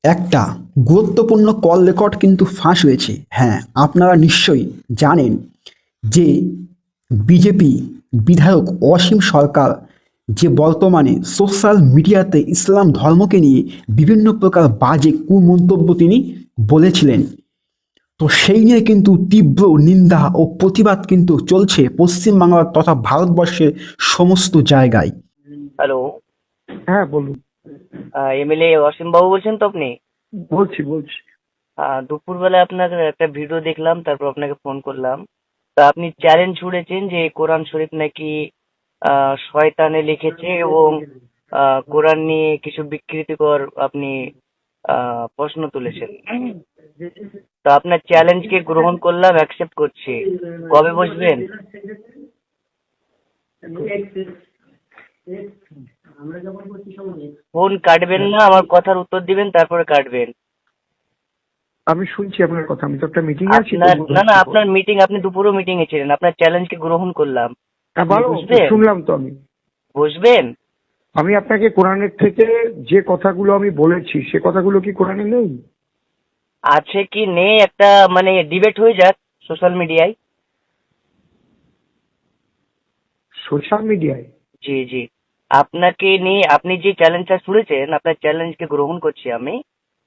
একটা গুরুত্বপূর্ণ call record কিন্তু ফাঁস হয়েছে। হ্যাঁ, আপনারা নিশ্চয়ই জানেন যে বিজেপি বিধায়ক অসীম সরকার যে বর্তমানে সোশ্যাল মিডিয়াতে ইসলাম ধর্মকে নিয়ে বিভিন্ন প্রকার বাজে কুমন্তব্য তিনি বলেছিলেন। তো সেই নিয়ে কিন্তু তীব্র নিন্দা ও প্রতিবাদ কিন্তু চলছে পশ্চিমবাংলার তথা ভারতবর্ষের সমস্ত জায়গায়। হ্যালো। হ্যাঁ বলুন। এমএলএ অসীম বাবু বলছেন তো আপনি? বলছি। দুপুরবেলা আপনার একটা ভিডিও দেখলাম, তারপর আপনাকে ফোন করলাম। তা আপনি চ্যালেঞ্জ ছুড়েছেন যে কোরআন শরীফ নাকি শয়তানে লিখেছে এবং কোরআন নিয়ে কিছু বিকৃতিকর আপনি প্রশ্ন তুলেছেন। তো আপনার চ্যালেঞ্জকে গ্রহণ করলাম, অ্যাকসেপ্ট করছি। কবে বসবেন? ফোন কাটবেন না, আমার কথার উত্তর দিবেন, তারপরে কাটবেন। আমি শুনছি আপনার কথা, আমি তো একটা মিটিং আছি। না, আপনার মিটিং, আপনি দুপুরও মিটিং এ ছিলেন। আপনার চ্যালেঞ্জকে গ্রহণ করলাম। হ্যাঁ ভালো, শুনলাম তো আমি। বসবেন? আমি আপনাকে কোরআনের থেকে যে কথাগুলো আমি বলেছি সে কথাগুলো কি কোরআনে নেই? আছে কি নেই একটা মানে ডিবেট হয়ে যাক সোশ্যাল মিডিয়ায়। সোশ্যাল মিডিয়ায়? জি জি, আপনাকে নিয়ে আপনি যে চ্যালেঞ্জটা ছুড়েছেন, আপনার চ্যালেঞ্জকে গ্রহণ করছি আমি।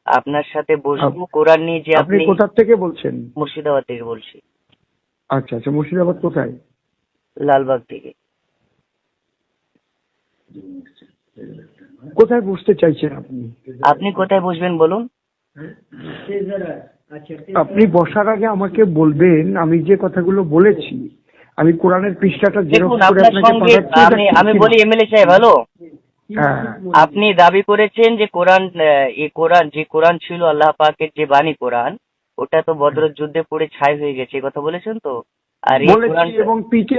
আপনার সাথে বসবো কোরআন নিয়ে। যে আপনি আপনি কোথা থেকে বলছেন? মুর্শিদাবাদ থেকে বলছি। আচ্ছা, মুর্শিদাবাদ কোথায়? লালবাগ থেকে। কোথায় বসতে চাইছেন আপনি? আপনি কোথায় বসবেন বলুন? আপনি বসার আগে আমাকে বলবেন আমি যে কথাগুলো বলেছি, আমি কোরআনের পৃষ্ঠাটা দেখুন, জেরক্স করে আপনার আপনাকে সঙ্গে পাঠাচ্ছি। আমি বলি এমএলএ সাহেব, হ্যালো। হ্যাঁ, আপনি দাবি করেছেন যে কোরআন, যে কোরআন ছিল আল্লাহ পাকের যে বাণী কোরআন, ওটা তো বদরের যুদ্ধে পড়ে ছাই হয়ে গেছে, এই কথা বলেছেন তো? আর এই বলেছি। কোরআন এবং পিকে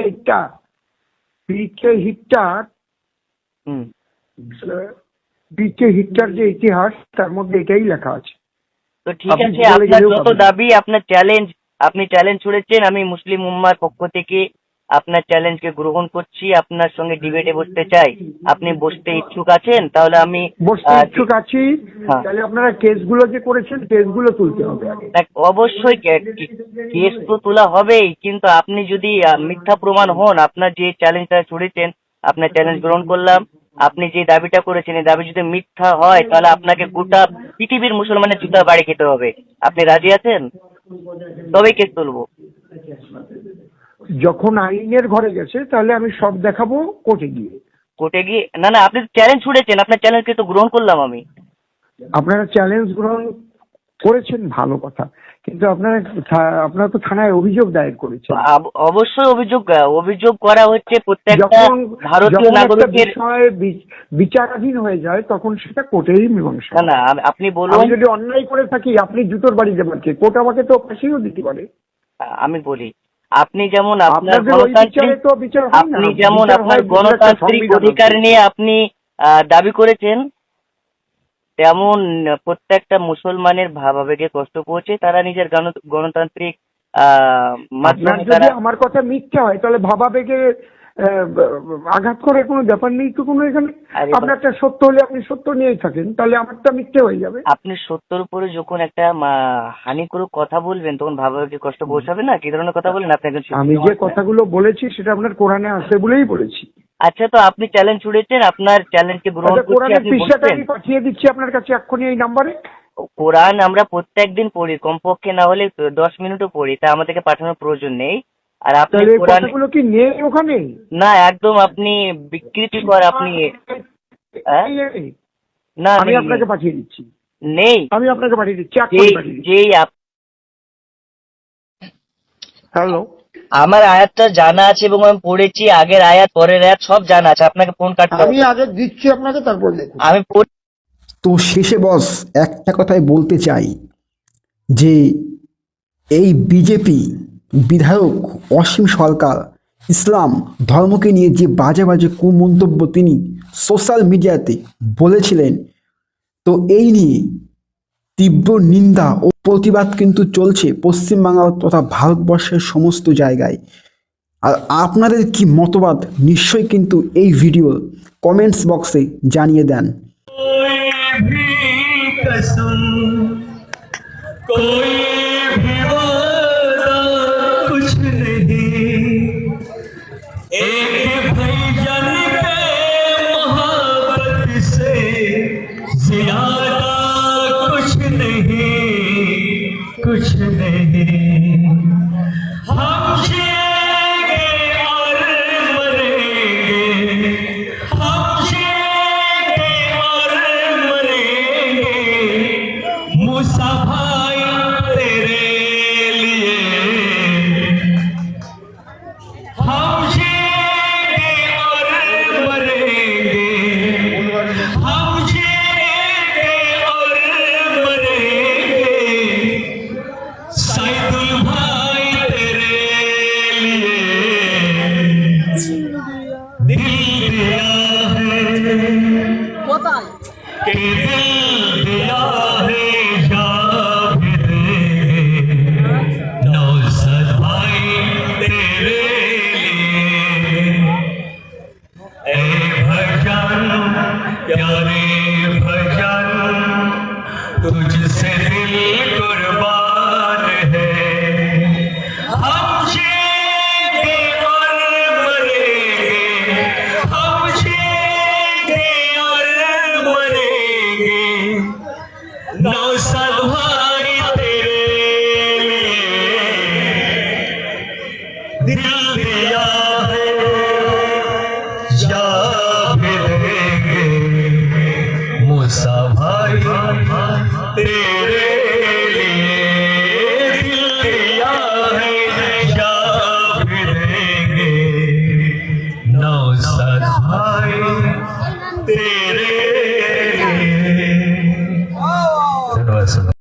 হিটটার যে ইতিহাস তার মধ্যে এটাই লেখা আছে। তো ঠিক আপনি আছে, বলে আপনার গেলেও যত পাবেন। দাবি, আপনার চ্যালেঞ্জ, আপনি চ্যালেঞ্জ ছুড়েছেন, আমি মুসলিম উম্মার পক্ষ থেকে আপনার চ্যালেঞ্জকে গ্রহণ করছি। আপনার সঙ্গে ডিবেটে বসতে চাই। আপনি বসতে ইচ্ছুক আছেন? তাহলে আমি বসতে ইচ্ছুক আছি। হ্যাঁ। তাহলে আপনারা কেসগুলো যে করেছেন কেসগুলো তুলতে হবে আগে। অবশ্যই কেস তো তোলা হবেই, কিন্তু আপনি যদি মিথ্যা প্রমাণ হন, আপনার যে চ্যালেঞ্জটা ছুড়েছেন, আপনার চ্যালেঞ্জ গ্রহণ করলাম। আপনি যে দাবিটা করেছেন, এই দাবি যদি মিথ্যা হয়, তাহলে আপনাকে গোটা পৃথিবীর মুসলমানের জুতা বাড়ি খেতে হবে। আপনি রাজি আছেন? তবেই কেস তুলবো। যখন আইনের ঘরে গেছে তাহলে আমি সব দেখাবো কোর্টে গিয়ে। কোর্টে গিয়ে? না, আপনি চ্যালেঞ্জ ছুড়েছেন, আপনার চ্যালেঞ্জকে তো গ্রহণ করলাম আমি। আপনারা চ্যালেঞ্জ গ্রহণ করেছেন, ভালো কথা, কিন্তু আপনারা তো থানায় অভিযোগ দায়ের করেছেন। অবশ্যই অভিযোগ করা হচ্ছে প্রত্যেকটা যখন ভারতীয় একটা নাগরিকের। বিষয় বিচারাধীন হয়ে যায় তখন সেটা কোর্টেরই মীমাংসা। না, আপনি বলুন। আমি যদি অন্যায় করে থাকি আপনি জুতোর বাড়ি দেবেন, কোর্ট আমাকে তো ফাঁসিও দিতে পারে। আমি বলি, আপনি যেমন আপনার আপনাদের ওই বিচারে তো বিচার হয় না। আপনি যেমন বিচার আপনার হয় গণতান্ত্রিক সংবিধান অধিকার আছে। নিয়ে আপনি দাবি করেছেন, তেমন প্রত্যেকটা মুসলমানের ভাবাবেগে কষ্ট পৌঁছে তারা নিজের গণতান্ত্রিক আপনার মাধ্যমে যদি তারা। আমার কথা মিথ্যা হয় তাহলে ভাবাবেগে আঘাত করার কোনো ব্যাপার নেই তো কোনো এখানে। আপনার একটা সত্য হলে আপনি সত্য নিয়েই থাকেন, তাহলে আমারটা মিথ্যে হয়ে যাবে। আপনি সত্যর উপরে যখন একটা হানিকারক কথা বলবেন, তখন ভাবাবেগে কষ্ট পৌঁছাবে না? কি ধরনের কথা বলেন আপনি? আমি যে কথাগুলো বলেছি সেটা আপনার কোরআনে আছে বলেই বলেছি। আচ্ছা, তো আপনি চ্যালেঞ্জ ছুড়েছেন, আপনার চ্যালেঞ্জকে গ্রহণ করছি। কোরআনের আপনি পৃষ্ঠাটা বলছেন আমি পাঠিয়ে দিচ্ছি আপনার কাছে এক্ষুনি এই নাম্বারে। কোরআন আমরা প্রত্যেকদিন পড়ি, কমপক্ষে না হলে 10 মিনিটও পড়ি, তা আমাদেরকে পাঠানোর প্রয়োজন নেই। আর আপনি কোরআন কথাগুলো কি নেই ওখানে? না, একদম আপনি বিকৃতিকর, আপনি না, আমি আপনাকে পাঠিয়ে দিচ্ছি। নেই। আমি আপনাকে পাঠিয়ে দিচ্ছি এক্ষুনি পাঠিয়ে দিচ্ছি। হ্যালো, আমার আয়াতটা জানা আছে এবং আমি পড়েছি, আগের আয়াত পরের আয়াত সব জানা আছে। আপনাকে ফোন কাটতে আমি আগে দিচ্ছি আপনাকে, তারপর দেখুন। আমি তো শেষে বস একটা কথাই বলতে চাই যে এই বিজেপি বিধায়ক অসীম সরকার ইসলাম ধর্মকে নিয়ে যে বাজে বাজে কুমন্তব্য তিনি সোশ্যাল মিডিয়াতে বলেছিলেন, তো এই নিয়ে তীব্র নিন্দা ও প্রতিবাদ কিন্তু চলছে পশ্চিমবাংলা তথা ভারতবর্ষের সমস্ত জায়গায়। আর আপনাদের কি মতবাদ নিশ্চয়ই কিন্তু এই ভিডিওর কমেন্টস বক্সে জানিয়ে দেন। कसम कोई भी वादा कुछ नहीं, एक भाईजान के मोहब्बत से ज्यादा कुछ नहीं, कुछ नहीं। हम जिएंगे और मरेंगे, हम जिएंगे और मरेंगे, मूसा भाई तेरे लिए। हम जिएंगे और मरेंगे, हम जिएंगे और मरेंगे, सैदुल भाई तेरे लिए दिल दिया है, कि दिल दिया है जाबिर नौसद भाई तेरे लिए। ए भजन प्यारे भजन, तुझसे दिल कुर्बान है। हम जिएंगे और मरेंगे, हम जिएंगे और मरेंगे, नौसद भाई तेरे लिए दिल दिया है जा फिरेंगे, मूसा भाई तेरे लिए दिल दिया है जा फिरेंगे, नौसद भाई तेरे लिए। धन्यवाद।